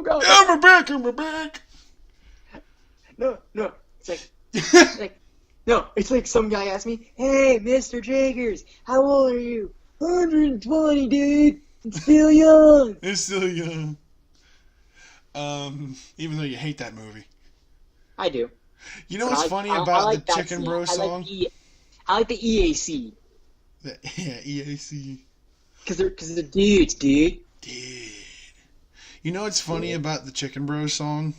God. I'm back. No. It's like, no, it's like some guy asked me, hey, Mr. Jagers, how old are you? 120, dude. It's still young. It's still young. Even though you hate that movie. I do. You know what's funny about the Chicken Bros song? I like the EAC. Yeah, EAC. Because they're dudes, dude. Dude. You know what's funny about the Chicken Bros song?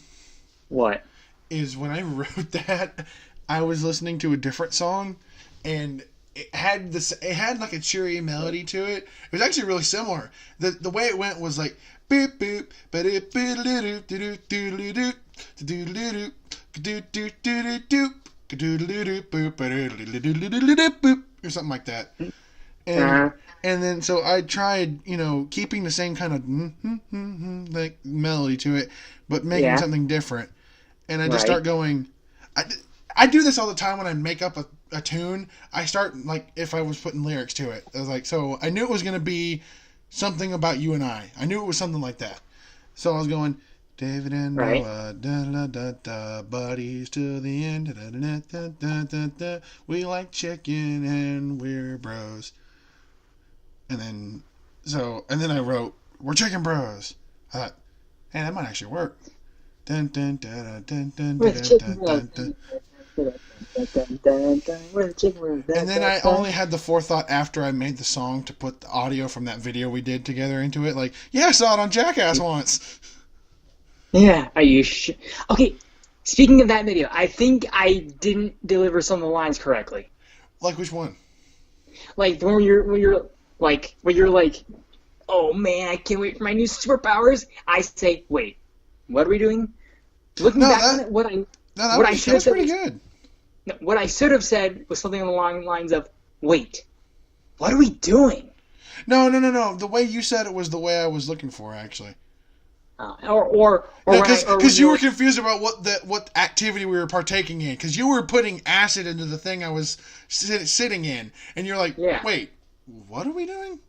What? Is when I wrote that, I was listening to a different song, and it had like a cheery melody to it. It was actually really similar. The way it went was like boop boop ba doop doop doop doop doop doop or something like that. And then so I tried, keeping the same kind of like melody to it, but making something different. And I just start going. I do this all the time when I make up a tune. I start like if I was putting lyrics to it. I was like, so I knew it was gonna be something about you and I. I knew it was something like that. So I was going, David and Noah, da da da da, buddies to the end, da da da da da da. We like chicken and we're bros. And then I wrote, we're chicken bros. I thought, hey, that might actually work. Dun dun dun dun dun dun dun dun. And then I only had the forethought after I made the song to put the audio from that video we did together into it. Like, yeah, I saw it on Jackass once. Yeah, are you okay, speaking of that video, I think I didn't deliver some of the lines correctly. Like which one? Like the one where you're like, oh man, I can't wait for my new superpowers. I say, wait, what are we doing? Looking back on it, that was pretty good. What I should have said was something along the lines of, wait, what are we doing? No. The way you said it was the way I was looking for, actually. Because you were confused about what activity we were partaking in. Because you were putting acid into the thing I was sitting in, and you're like, wait, what are we doing?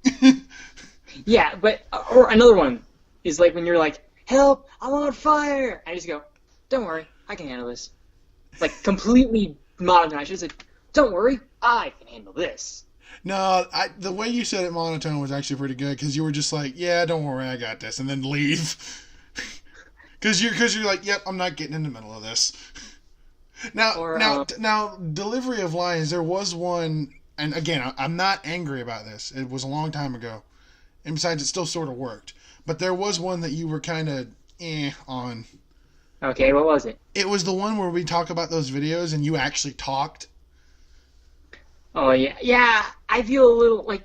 Yeah, but or another one is like when you're like, help, I'm on fire. I just go, don't worry, I can handle this. Like completely monotone. I should have said, don't worry, I can handle this. No, the way you said it monotone was actually pretty good because you were just like, yeah, don't worry, I got this, and then leave. Because you're like, yep, I'm not getting in the middle of this. Now, delivery of lines, there was one, and again, I'm not angry about this. It was a long time ago, and besides, it still sort of worked. But there was one that you were kind of on. Okay, what was it? It was the one where we talk about those videos, and you actually talked. Oh, yeah. I feel a little like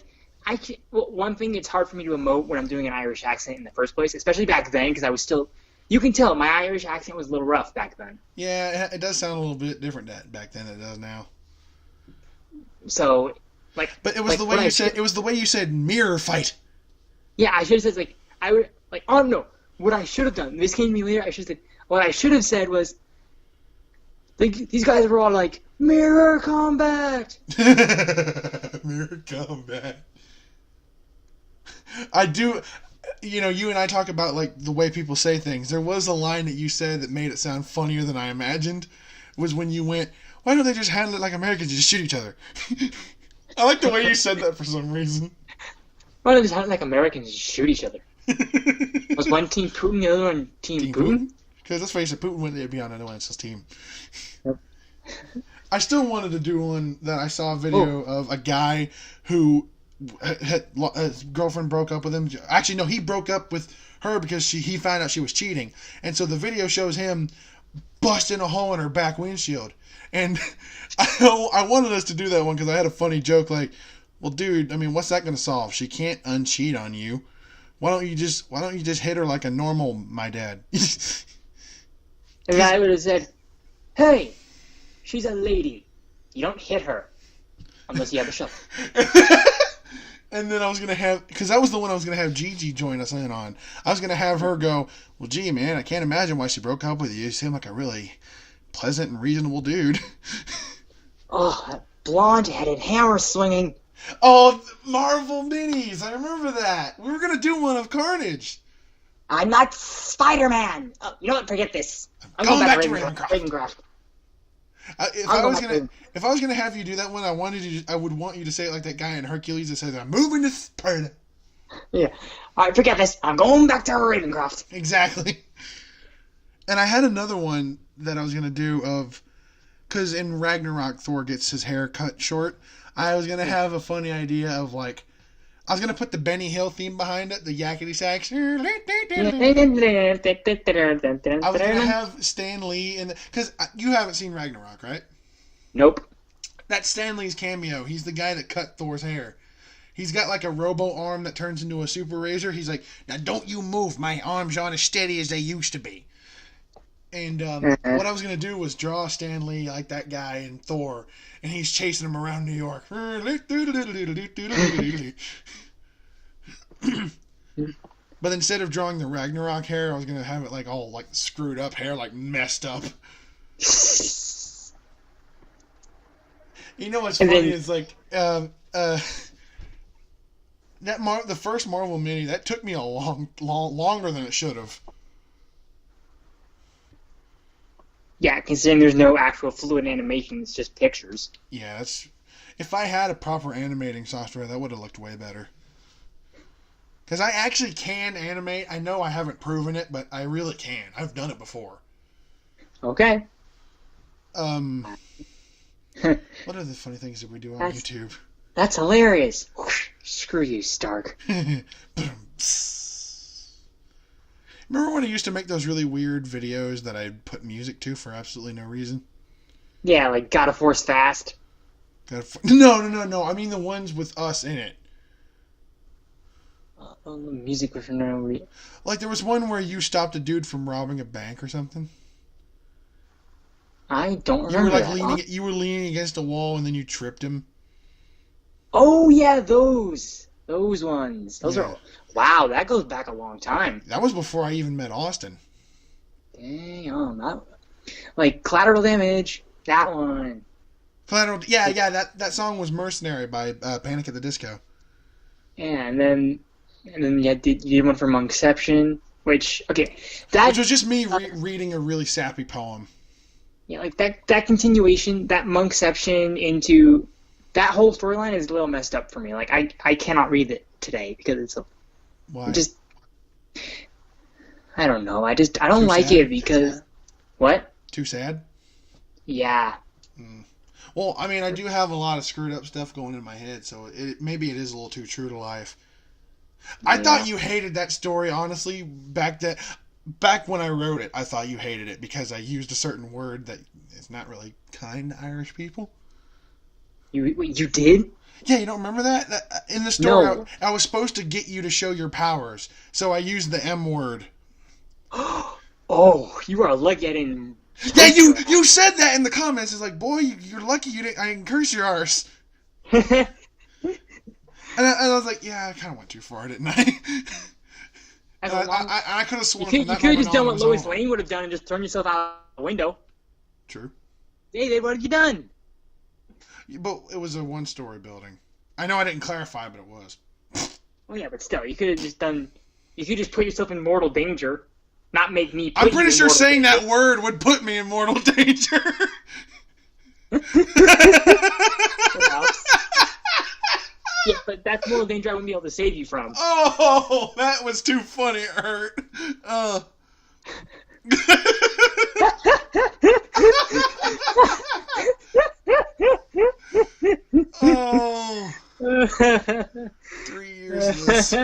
one thing, it's hard for me to emote when I'm doing an Irish accent in the first place, especially back then, because I was still. You can tell my Irish accent was a little rough back then. Yeah, it does sound a little bit different back then than it does now. So, like. But it was the way you said. It was the way you said mirror fight. Yeah, I should have said I would Oh no! What I should have done. This came to me later. What I should have said was. These guys were all like, mirror combat! Mirror combat. I do, you and I talk about, like, the way people say things. There was a line that you said that made it sound funnier than I imagined, was when you went, why don't they just handle it like Americans and just shoot each other? I like the way you said that for some reason. Why don't they just handle it like Americans and just shoot each other? Was one team Putin, the other one team Putin? Because let's face it, Putin wouldn't be on anyone else's team. Yep. I still wanted to do one that I saw a video of a guy who his girlfriend broke up with him. Actually, no, he broke up with her because he found out she was cheating. And so the video shows him busting a hole in her back windshield. And I wanted us to do that one because I had a funny joke like, well, dude, I mean, what's that going to solve? She can't uncheat on you. Why don't you just hit her like a normal my dad? And I would have said, hey, she's a lady. You don't hit her unless you have a shovel. And then I was going to have, because that was the one I was going to have Gigi join us in on. I was going to have her go, well, gee, man, I can't imagine why she broke up with you. You seem like a really pleasant and reasonable dude. Oh, that blonde-headed hammer swinging. Oh, Marvel Minis. I remember that. We were going to do one of Carnage. I'm not Spider-Man. Oh, you know what? Forget this. I'm going back to Ravencroft. If I was gonna have you do that one, I would want you to say it like that guy in Hercules that says, "I'm moving to Sparta." Yeah. All right, forget this. I'm going back to Ravencroft. Exactly. And I had another one that I was gonna do because in Ragnarok Thor gets his hair cut short. I was gonna have a funny idea of like. I was going to put the Benny Hill theme behind it, the yakety sax. I was going to have Stan Lee in because you haven't seen Ragnarok, right? Nope. That's Stan Lee's cameo. He's the guy that cut Thor's hair. He's got like a robo arm that turns into a super razor. He's like, now don't you move. My arms aren't as steady as they used to be. And what I was going to do was draw Stan Lee like that guy in Thor, and he's chasing him around New York. But instead of drawing the Ragnarok hair, I was going to have it like all like screwed up hair, like messed up. You know what's funny is like the first Marvel mini, that took me a longer than it should have. Yeah, considering there's no actual fluid animation, it's just pictures. Yeah, if I had a proper animating software, that would have looked way better. Because I actually can animate. I know I haven't proven it, but I really can. I've done it before. Okay. What are the funny things that we do on YouTube? That's hilarious. Screw you, Stark. Remember when I used to make those really weird videos that I'd put music to for absolutely no reason? Yeah, like Gotta Force Fast. No. I mean the ones with us in it. Music with no reason. Like there was one where you stopped a dude from robbing a bank or something. I don't remember. You were leaning against a wall and then you tripped him. Oh yeah, those ones. Those are. Wow, that goes back a long time. That was before I even met Austin. Dang, like Collateral Damage, that one. Yeah, that song was Mercenary by Panic at the Disco. Yeah, and then you did one for Monkception, which was just me reading a really sappy poem. Yeah, like that continuation, that Monkception into that whole storyline is a little messed up for me. Like I cannot read it today because it's Why? I don't know. I don't like it because what? Too sad? Yeah. Well, I mean, I do have a lot of screwed up stuff going in my head, so maybe it is a little too true to life. Yeah. I thought you hated that story, honestly, back when I wrote it. I thought you hated it because I used a certain word that is not really kind to Irish people. You did? Yeah, you don't remember that? In the story, no. I was supposed to get you to show your powers, so I used the M word. Oh, you are lucky I didn't... Yeah, you said that in the comments. It's like, boy, you're lucky I didn't curse your arse. and I was like, yeah, I kind of went too far, didn't I? I could have sworn you could have just done what Lois Lane would have done and just thrown yourself out the window. True. David, what have you done? But it was a one-story building. I know I didn't clarify, but it was. Oh yeah, but still, you could have just put yourself in mortal danger, not make me. I'm pretty sure saying that word would put me in mortal danger. Yeah, but that's mortal danger I wouldn't be able to save you from. Oh, that was too funny. It hurt. Oh, 3 years of this.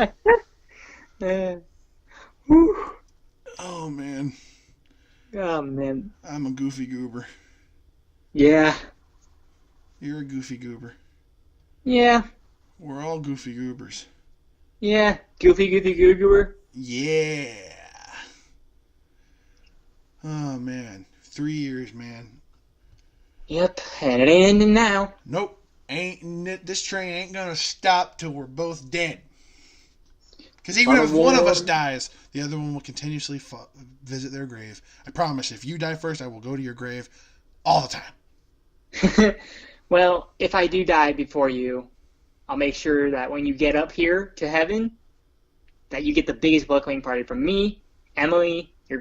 Oh, man. Oh, man. I'm a goofy goober. Yeah. You're a goofy goober. Yeah. We're all goofy goobers. Yeah. Goofy goober. Yeah. Oh, man. 3 years, man. Yep, and it ain't ending now. Nope. This train ain't gonna stop till we're both dead. Because even if one of us dies, the other one will continuously visit their grave. I promise, if you die first, I will go to your grave all the time. Well, if I do die before you, I'll make sure that when you get up here to heaven, that you get the biggest welcoming party from me, Emily, your